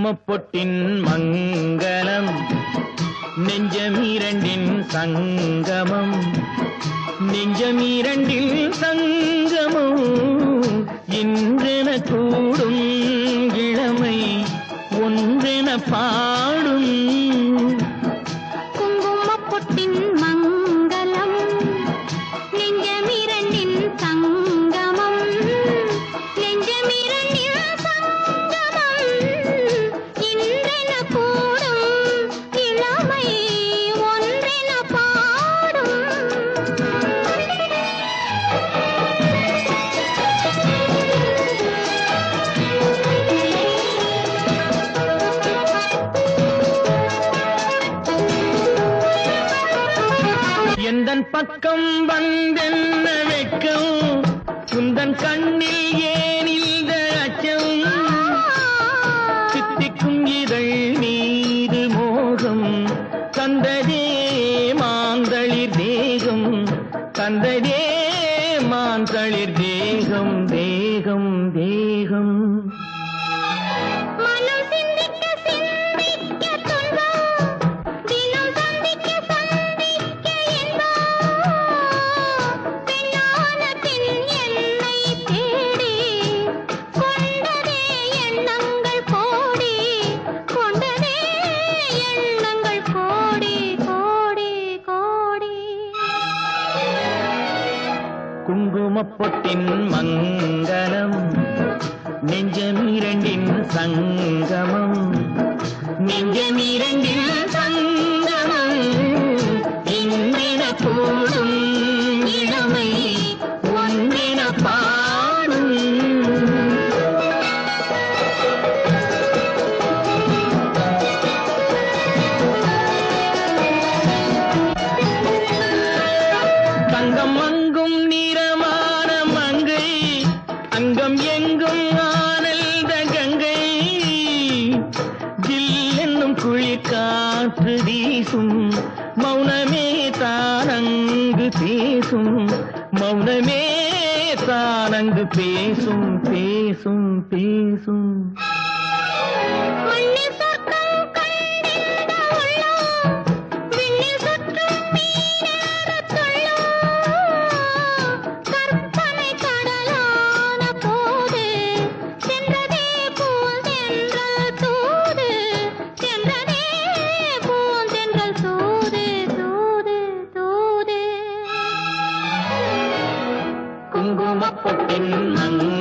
குங்குமப்பொட்டின் மங்களம் நெஞ்சமீரண்டின் சங்கமம் நெஞ்சமீரண்டில் சங்கமம் இன்றென கூடும் இளமை ஒன்றென பாடும் குங்குமப்பொட்டின் மங்களம் நெஞ்சமீரண்டின் சங்கமம் நெஞ்சமீரண்டின் சங்கமம் இன்றென கூடும் இளமை ஒன்றென பாடும் எந்தன் பக்கம் வந்தென்ன வெட்கம் குந்தன் கண்ணில் ஏன் இந்த அச்சம் சித்திக்கும் இதழ் மீது மோகம் தந்ததே மாந்தளிர் தேகம் தந்ததே மாந்தளிர் தேகம் தேகம் தேகம் மனம் சிந்திக்க சிந்திக்க துன்பம் தினம் சந்திக்க சந்திக்க இன்பம் பெண்ணான பின் என்னை தேடி கொண்டதே எண்ணங்கள் கோடி கொண்டதே எண்ணங்கள் கோடி கோடி கோடி குங்குமப்பொட்டின் மங்களம் நெஞ்சமீரண்டின் சங்கமம் நெஞ்சமீரண்டின் சங்கமம் இன்றின கூடும் இளமை ஒன்றின பாடும் தங்கம் அங்கும் நிறமான மங்கை அங்கம் எங்கும் ஆனந்த கங்கை ஜில் என்னும் குளிர் காற்று வீசும் மௌனமே தானங்கு பேசும் மௌனமே தானங்கு பேசும் பேசும் பேசும் மண்ணில் சொர்க்கம் கண்டிருந்த உள்ளம் விண்ணில் சுற்றும் மீனேறத் துள்ளும் கற்பனை கடலான போது சென்றதே பூந்தென்றல் தூது சென்றதே பூந்தென்றல் தூது தூது தூது குங்குமப்பொட்டின் மங்களம்